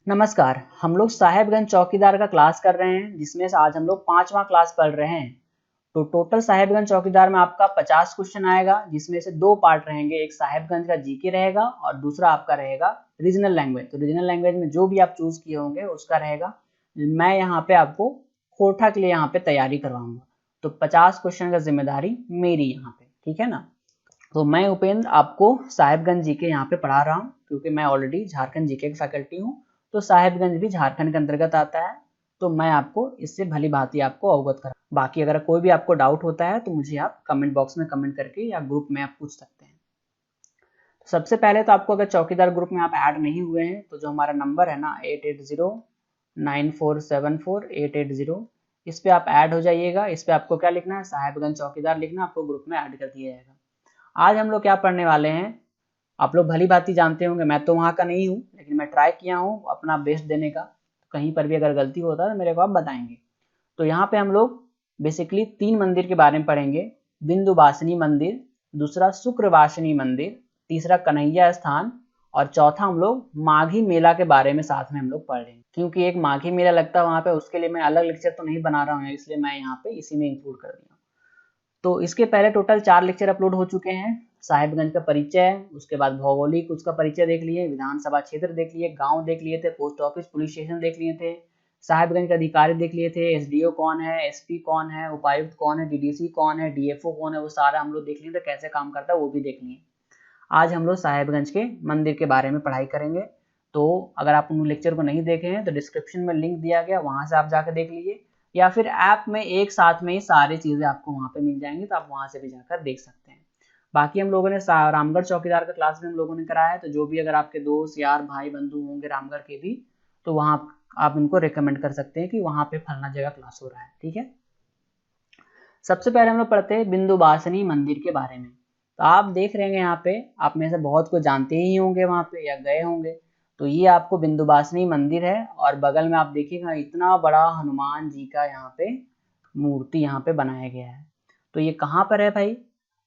नमस्कार। हम लोग साहेबगंज चौकीदार का क्लास कर रहे हैं, जिसमें से आज हम लोग 5वां क्लास पढ़ रहे हैं। तो टोटल साहेबगंज चौकीदार में आपका 50 क्वेश्चन आएगा, जिसमें से 2 पार्ट रहेंगे। एक साहेबगंज का जीके रहेगा और दूसरा आपका रहेगा रीजनल लैंग्वेज। तो रीजनल लैंग्वेज में जो भी आप चूज किए होंगे उसका रहेगा। मैं यहाँ पे आपको कोठा के लिए यहाँ पे तैयारी करवाऊंगा। तो 50 क्वेश्चन का जिम्मेदारी मेरी यहाँ पे, ठीक है ना। तो मैं उपेंद्र आपको साहेबगंज जीके यहाँ पे पढ़ा रहा हूँ, क्योंकि मैं ऑलरेडी झारखंड जीके का फैकल्टी हूँ। तो साहेबगंज भी झारखंड के अंतर्गत आता है, तो मैं आपको इससे भली भांति आपको अवगत करा। बाकी अगर कोई भी आपको डाउट होता है तो मुझे आप कमेंट बॉक्स में कमेंट करके या ग्रुप में आप पूछ सकते हैं। तो सबसे पहले तो आपको अगर चौकीदार ग्रुप में आप ऐड नहीं हुए हैं तो जो हमारा नंबर है ना 8809474880, इस पे आप ऐड हो जाइएगा। इस पे आपको क्या लिखना है, साहेबगंज चौकीदार लिखना, आपको ग्रुप में ऐड कर दिया जाएगा। आज हम लोग क्या पढ़ने वाले हैं, आप लोग भली भांति जानते होंगे। मैं तो वहाँ का नहीं हूँ, लेकिन मैं ट्राई किया हूँ अपना बेस्ट देने का। कहीं पर भी अगर गलती होता है तो मेरे को आप बताएंगे। तो यहाँ पे हम लोग बेसिकली 3 मंदिर के बारे में पढ़ेंगे। बिंदुवासिनी मंदिर, दूसरा शुक्रवासिनी मंदिर, तीसरा कन्हैया स्थान, और चौथा हम लोग माघी मेला के बारे में साथ में हम लोग पढ़ लेंगे। क्योंकि एक माघी मेला लगता है वहाँ पे, उसके लिए मैं अलग लेक्चर तो नहीं बना रहा हूँ, इसलिए मैं यहाँ पे इसी में इंक्लूड कर दिया। तो इसके पहले टोटल 4 लेक्चर अपलोड हो चुके हैं। साहेबगंज का परिचय, उसके बाद भौगोलिक उसका परिचय देख लिए, विधानसभा क्षेत्र देख लिए, गांव देख लिए थे, पोस्ट ऑफिस पुलिस स्टेशन देख लिए थे, साहेबगंज के अधिकारी देख लिए थे, एसडीओ कौन है, एसपी कौन है, उपायुक्त कौन है, डीडीसी कौन है, डीएफओ कौन है, वो सारा हम लोग देख लिए थे, कैसे काम करता है वो भी देख लिए। आज हम लोग साहेबगंज के मंदिर के बारे में पढ़ाई करेंगे। तो अगर आप उन लेक्चर को नहीं देखे हैं तो डिस्क्रिप्शन में लिंक दिया गया, वहां से आप जाकर देख लीजिए, या फिर ऐप में एक साथ में ही सारी चीजें आपको वहां पे मिल जाएंगी, तो आप वहां से भी जाकर देख सकते हैं। बाकी हम लोगों ने रामगढ़ चौकीदार का क्लास भी हम लोगों ने कराया है, तो जो भी अगर आपके दोस्त यार भाई बंधु होंगे रामगढ़ के भी, तो वहां आप उनको रिकमेंड कर सकते हैं कि वहां पे फलना जगह क्लास हो रहा है, ठीक है। सबसे पहले हम लोग पढ़ते हैं बिंदुवासिनी मंदिर के बारे में। तो आप देख रहे हैं यहाँ पे, आप में से बहुत को जानते ही होंगे वहां पे या गए होंगे। तो ये आपको बिंदुवासिनी मंदिर है, और बगल में आप देखिएगा इतना बड़ा हनुमान जी का यहाँ पे मूर्ति यहाँ पे बनाया गया है। तो ये कहाँ पर है भाई,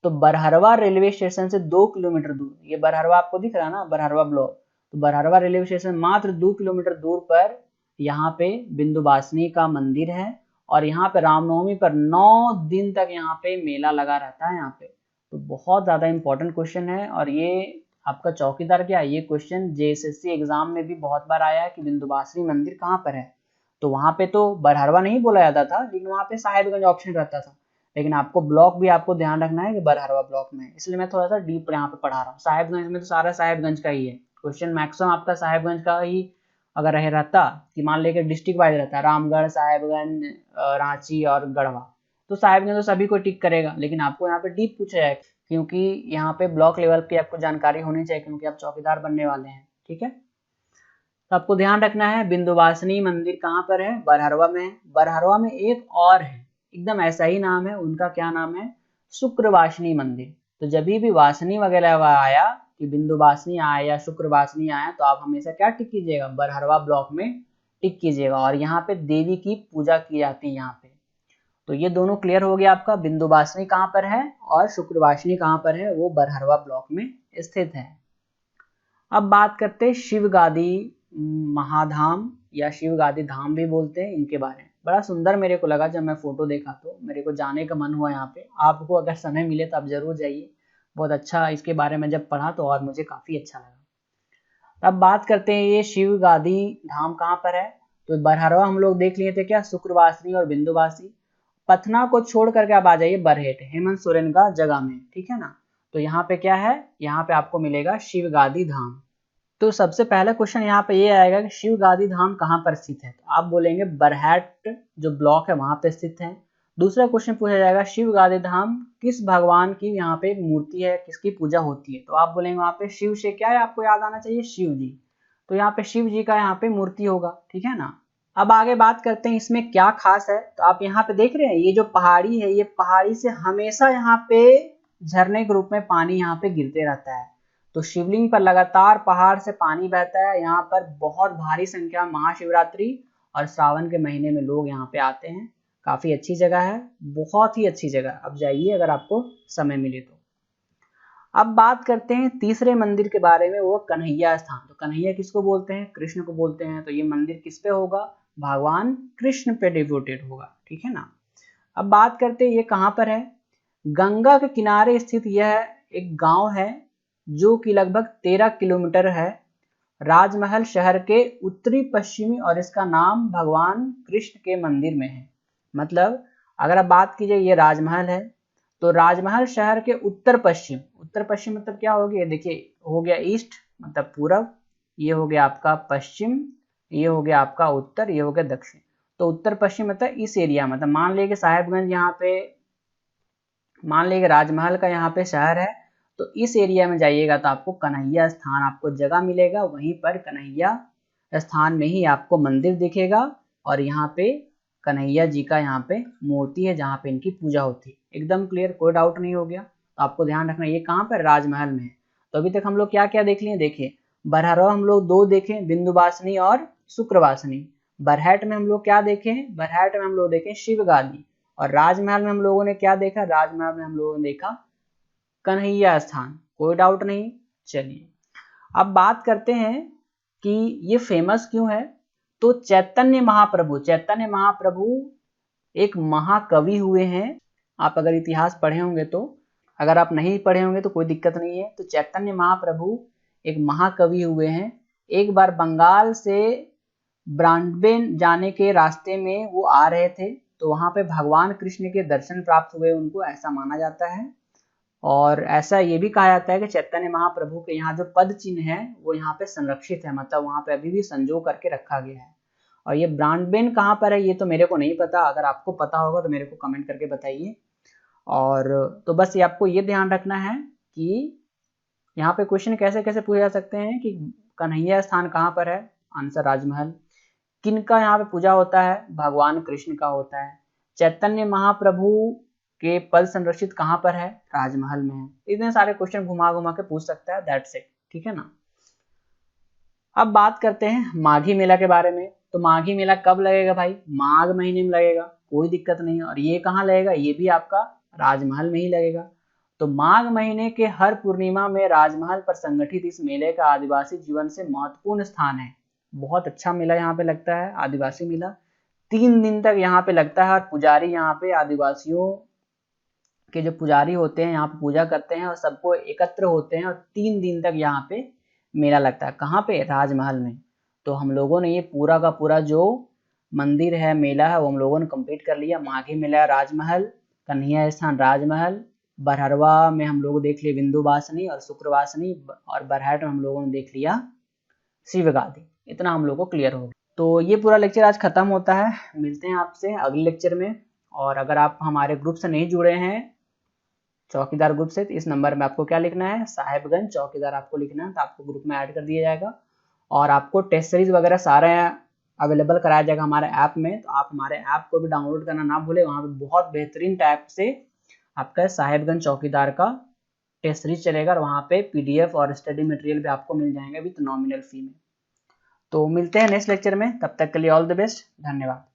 तो बरहरवा रेलवे स्टेशन से 2 किलोमीटर दूर। ये बरहरवा आपको दिख रहा है ना, बरहरवा ब्लॉक। तो बरहरवा रेलवे स्टेशन मात्र 2 किलोमीटर दूर पर यहाँ पे बिंदुवासिनी का मंदिर है। और यहाँ पे रामनवमी पर 9 दिन तक यहाँ पे मेला लगा रहता है यहाँ पे। तो बहुत ज्यादा इंपॉर्टेंट क्वेश्चन है, और ये आपका चौकीदार क्या, ये क्वेश्चन जेएसएससी एग्जाम में भी बहुत बार आया है कि बिंदुवासिनी मंदिर कहाँ पर है। तो वहां पे तो बरहरवा नहीं बोला जाता था, लेकिन वहां पे साहेबगंज ऑप्शन रहता था। लेकिन आपको ब्लॉक भी आपको ध्यान रखना है कि बरहरवा ब्लॉक में है, इसलिए मैं थोड़ा सा डीप यहाँ पे पढ़ा रहा हूँ। साहेबगंज में तो सारा साहेबगंज का ही है क्वेश्चन, मैक्सिमम आपका साहेबगंज का ही अगर रह रहता कि मान लेके डिस्ट्रिक्ट वाइज रहता है, रामगढ़, साहेबगंज, रांची और गढ़वा, तो साहेबगंज तो सभी को टिक करेगा। लेकिन आपको यहाँ पे डीप पूछा जाए, क्योंकि यहाँ पे ब्लॉक लेवल की आपको जानकारी होनी चाहिए, क्योंकि आप चौकीदार बनने वाले हैं, ठीक है। तो आपको ध्यान रखना है बिंदुवासिनी मंदिर कहाँ पर है, बरहरवा में है। बरहरवा में एक और है, एकदम ऐसा ही नाम है उनका, क्या नाम है, शुक्रवासिनी मंदिर। तो जब भी वासनी वगैरह आया कि बिंदुवासिनी आया या शुक्रवासिनी आया, तो आप हमेशा क्या टिक कीजिएगा, बरहरवा ब्लॉक में टिक कीजिएगा। और यहाँ पे देवी की पूजा की जाती है यहाँ पे। तो ये दोनों क्लियर हो गया आपका, बिंदुवासिनी कहाँ पर है और शुक्रवासिनी कहाँ पर है, वो बरहरवा ब्लॉक में स्थित है। अब बात करते हैं शिव गादी महाधाम, या शिव गादी धाम भी बोलते हैं इनके बारे में। बड़ा सुंदर मेरे को लगा, जब मैं फोटो देखा तो मेरे को जाने का मन हुआ यहाँ पे। आपको अगर समय मिले तो आप जरूर जाइए, बहुत अच्छा इसके बारे में जब पढ़ा तो और मुझे काफी अच्छा लगा। अब बात करते हैं ये शिव गादी धाम कहाँ पर है। तो बरहरवा हम लोग देख लिए थे क्या, शुक्रवासिनी और बिंदुवासी। पथना को छोड़ करके आप आ जाइए बरहेट, हेमंत सोरेन का जगह में, ठीक है ना। तो यहाँ पे क्या है, यहाँ पे आपको मिलेगा शिव गादी धाम। तो सबसे पहला क्वेश्चन यहाँ पे ये आएगा कि शिव गादी धाम कहाँ पर स्थित है। तो आप बोलेंगे बरहेट जो ब्लॉक है वहां पे स्थित है। दूसरा क्वेश्चन पूछा जाएगा शिव गादी धाम किस भगवान की यहाँ पे मूर्ति है, किसकी पूजा होती है। तो आप बोलेंगे वहां पे शिव से क्या है, आपको याद आना चाहिए, शिव जी। तो यहाँ पे शिव जी का यहाँ पे मूर्ति होगा, ठीक है ना। अब आगे बात करते हैं इसमें क्या खास है। तो आप यहाँ पे देख रहे हैं ये जो पहाड़ी है, ये पहाड़ी से हमेशा यहाँ पे झरने के रूप में पानी यहाँ पे गिरते रहता है। तो शिवलिंग पर लगातार पहाड़ से पानी बहता है। यहाँ पर बहुत भारी संख्या महाशिवरात्रि और सावन के महीने में लोग यहाँ पे आते हैं। काफी अच्छी जगह है, बहुत ही अच्छी जगह, अब जाइए अगर आपको समय मिले तो। अब बात करते हैं तीसरे मंदिर के बारे में, वो कन्हैया स्थान। तो कन्हैया किसको बोलते हैं? कृष्ण को बोलते हैं। तो ये मंदिर किस पे होगा? भगवान कृष्ण पे डिवोटेड होगा, ठीक है ना। अब बात करते हैं ये कहाँ पर है। गंगा के किनारे स्थित यह एक गांव है जो कि लगभग 13 किलोमीटर है राजमहल शहर के उत्तरी पश्चिमी, और इसका नाम भगवान कृष्ण के मंदिर में है। मतलब अगर आप बात कीजिए, ये राजमहल है, तो राजमहल शहर के उत्तर पश्चिम, उत्तर पश्चिम मतलब क्या हो गया? देखिए, हो गया ईस्ट मतलब पूरब, ये हो गया आपका पश्चिम, ये हो गया आपका उत्तर, ये हो गया दक्षिण। तो उत्तर पश्चिम मतलब इस एरिया, मतलब मान लीजिए साहेबगंज यहाँ पे, मान लीजिए राजमहल का यहाँ पे शहर है, तो इस एरिया में जाइएगा तो आपको कन्हैया स्थान आपको जगह मिलेगा। वहीं पर कन्हैया स्थान में ही आपको मंदिर दिखेगा, और यहाँ पे कन्हैया जी का यहाँ पे मूर्ति है जहाँ पे इनकी पूजा होती है। एकदम क्लियर, कोई डाउट नहीं हो गया। तो आपको ध्यान रखना, ये कहाँ पर? राजमहल में है। तो अभी तक हम लोग क्या क्या देख लिए? देखिए, बरहरवा हम लोग 2 देखे, बिंदुवासिनी और शुक्रवासिनी। बरहट में हम लोग क्या देखे? बरहट में हम लोग देखे शिवगादी। और राजमहल में हम लोगों ने क्या देखा? राजमहल में हम लोगों ने देखा कन्हैया स्थान। कोई डाउट नहीं। चलिए अब बात करते हैं कि ये फेमस क्यों है। तो चैतन्य महाप्रभु, चैतन्य महाप्रभु एक महाकवि हुए हैं। आप अगर इतिहास पढ़े होंगे तो, अगर आप नहीं पढ़े होंगे तो कोई दिक्कत नहीं है। तो चैतन्य महाप्रभु एक महाकवि हुए हैं। एक बार बंगाल से ब्रॉडबेन जाने के रास्ते में वो आ रहे थे, तो वहां पे भगवान कृष्ण के दर्शन प्राप्त हुए उनको, ऐसा माना जाता है। और ऐसा ये भी कहा जाता है कि चैतन्य महाप्रभु के यहाँ जो पद चिन्ह है वो यहाँ पे संरक्षित है, मतलब वहाँ पे अभी भी संजो करके रखा गया है। और ये ब्रॉडबेन कहाँ पर है ये तो मेरे को नहीं पता, अगर आपको पता होगा तो मेरे को कमेंट करके बताइए। और तो बस ये आपको ये ध्यान रखना है कि यहाँ पे क्वेश्चन कैसे कैसे पूछे जा सकते हैं कि कन्हैया स्थान कहाँ पर है? आंसर राजमहल। किनका यहाँ पे पूजा होता है? भगवान कृष्ण का होता है। चैतन्य महाप्रभु के पद संरक्षित कहाँ पर है? राजमहल में है। इतने सारे क्वेश्चन घुमा घुमा के पूछ सकता है, दैट्स इट, ठीक है ना। अब बात करते हैं माघी मेला के बारे में। तो माघी मेला कब लगेगा भाई? माघ महीने में लगेगा, कोई दिक्कत नहीं। और ये कहाँ लगेगा? ये भी आपका राजमहल में ही लगेगा। तो माघ महीने के हर पूर्णिमा में राजमहल पर संगठित इस मेले का आदिवासी जीवन से महत्वपूर्ण स्थान है। बहुत अच्छा मेला यहाँ पे लगता है, आदिवासी मेला। 3 दिन तक यहाँ पे लगता है, और पुजारी यहाँ पे आदिवासियों के जो पुजारी होते हैं यहाँ पे पूजा करते हैं, और सबको एकत्र होते हैं, और 3 दिन तक यहाँ पे मेला लगता है। कहाँ पे? राजमहल में। तो हम लोगों ने ये पूरा का पूरा जो मंदिर है, मेला है, वो हम लोगों ने कंप्लीट कर लिया। माघी मेला राजमहल, कन्हैया स्थान राजमहल, बरहरवा में हम लोग देख लिए बिंदुवासिनी और शुक्रवासिनी, और बरहट में हम लोगों ने देख लिया शिवगादी। इतना हम लोग को क्लियर हो गया। तो ये पूरा लेक्चर आज खत्म होता है। मिलते हैं आपसे अगले लेक्चर में। और अगर आप हमारे ग्रुप से नहीं जुड़े हैं, चौकीदार ग्रुप से, तो इस नंबर में आपको क्या लिखना है? साहेबगंज चौकीदार आपको लिखना है, तो आपको ग्रुप में ऐड कर दिया जाएगा। और आपको टेस्ट सीरीज वगैरह सारे अवेलेबल कराया जाएगा हमारे ऐप में। तो आप हमारे ऐप को भी डाउनलोड करना ना भूलें। वहाँ पे बहुत बेहतरीन टाइप से आपका साहेबगंज चौकीदार का टेस्ट सीरीज चलेगा, और वहाँ पे PDF और स्टडी मटेरियल भी आपको मिल जाएंगे विद नॉमिनल फी में। तो मिलते हैं नेक्स्ट लेक्चर में, तब तक के लिए ऑल द बेस्ट, धन्यवाद।